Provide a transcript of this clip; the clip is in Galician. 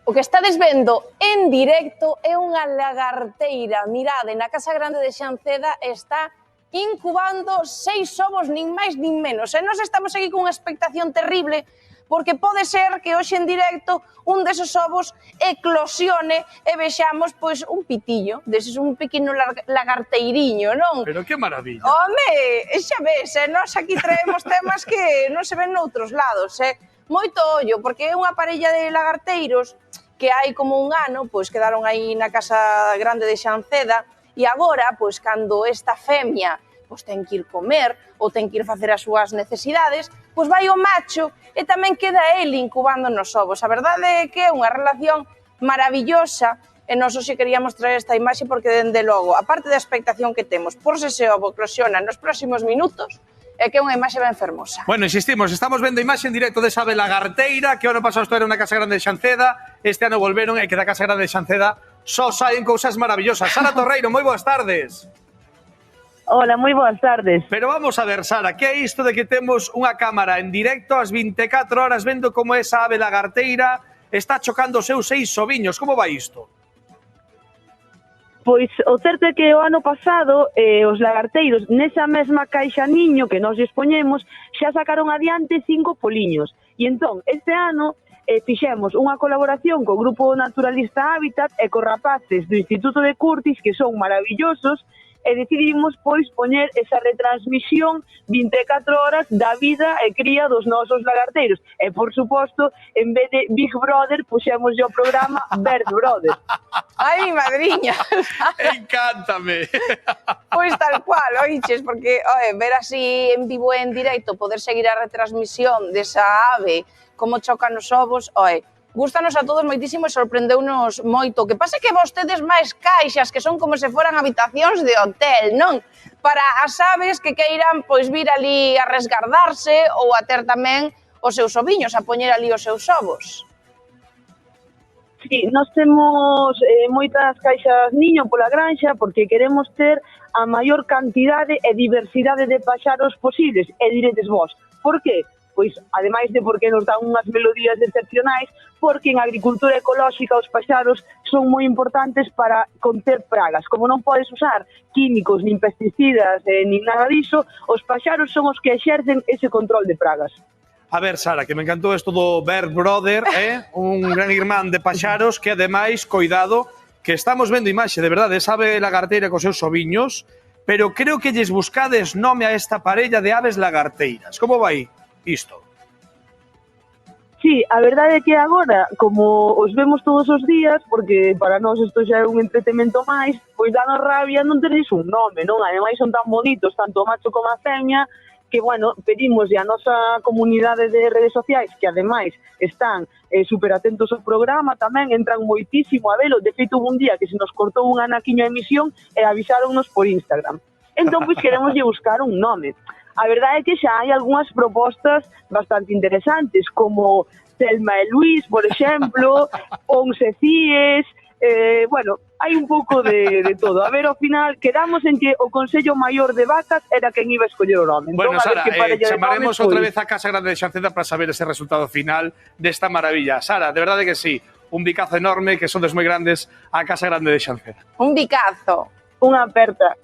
O que estades vendo en directo é unha lagarteira, mirade, na Casa Grande de Xanceda está incubando 6 ovos, nin máis nin menos. E nós estamos aquí cunha expectación terrible, porque pode ser que hoxe en directo un deses ovos eclosione e vexamos pois un pitillo, deses un pequeno lagarteiriño, non? Pero que maravilla. Home, xa ves, nós aquí traemos temas que non se ven noutros lados, moito ollo, porque é unha parella de lagarteiros que hai como un ano, pois quedaron aí na Casa Grande de Xanceda e agora, pois cando esta femia pois ten que ir comer ou ten que ir facer as súas necesidades, pois vai o macho e tamén queda ele incubando nos ovos. A verdade é que é unha relación maravillosa e nós hoxe queríamos traer esta imaxe porque, dende logo, a parte da expectación que temos por se ese ovo eclosiona nos próximos minutos, é que é unha imaxe ben fermosa. Bueno, insistimos, estamos vendo imaxe en directo desa ave lagarteira que o ano pasado estuveron na Casa Grande de Xanceda, este ano volveron e que da Casa Grande de Xanceda só saen cousas maravillosas. Sara Torreiro, moi boas tardes. Hola, moi boas tardes. Pero vamos a ver, Sara, que é isto de que temos unha cámara en directo ás 24 horas vendo como esa ave lagarteira está chocando os seus 6 oviños? Como vai isto? Pois o certo é que o ano pasado os lagarteiros nesa mesma caixa niño que nós dispoñemos xa sacaron adiante 5 poliños. E entón, este ano fixemos unha colaboración co Grupo Naturalista Hábitat e co rapaces do Instituto de Curtis, que son maravillosos, e decidimos, pois, poñer esa retransmisión 24 horas da vida e cría dos nosos lagarteiros. E, por suposto, en vez de Big Brother, puxemos o programa Bird Brother. Ai, mi madriña! Encántame! Pois tal cual, oiches, porque ver así en vivo e en directo, poder seguir a retransmisión desa ave, como chocan os ovos, gústanos a todos moitísimo e sorprendeunos moito. O que pasa é que vostedes máis caixas que son como se foran habitacións de hotel, non? Para as aves que queiran pois vir ali a resgardarse ou a ter tamén os seus oviños, a poñer ali os seus ovos. Sí, nós temos moitas caixas niño pola granxa porque queremos ter a maior cantidade e diversidade de paxaros posibles. E diredes vos, por qué? Pois, ademais de porque nos dan unhas melodías excepcionais, porque en agricultura ecolóxica os paxaros son moi importantes para conter pragas. Como non podes usar químicos, nin pesticidas, nin nada diso, os paxaros son os que exercen ese control de pragas. A ver, Sara, que me encantou isto do Bird Brother, un gran irmán de paxaros que, ademais, coidado, que estamos vendo imaxe, de verdade, sabe lagarteira cos seus oviños, pero creo que lles buscades nome a esta parella de aves lagarteiras. Como vai isto? Sí, a verdade é que agora, como os vemos todos os días, porque para nós isto xa é un entretemento máis, pois danos rabia non tenéis un nome, non? Ademais son tan bonitos, tanto o macho como a femia, que, bueno, pedimos a nosa comunidade de redes sociais, que ademais están super atentos ao programa, tamén entran moitísimo a velo. De feito, un día que se nos cortou un anaquiño a emisión e avisáronnos por Instagram. Entón, pois queremos buscar un nome. A verdade é que xa hai algunhas propostas bastante interesantes, como Selma e Luis, por exemplo, Once Cíes, bueno, hai un pouco de todo. A ver, ao final, quedamos en que o Consello Maior de Vacas era quen iba a escoller o nome. Bueno, entón, Sara, chamaremos outra vez a Casa Grande de Xanceda para saber ese resultado final desta maravilla. Sara, de verdade que sí, un bicazo enorme, que sodes moi grandes a Casa Grande de Xanceda. Un bicazo. Unha aperta.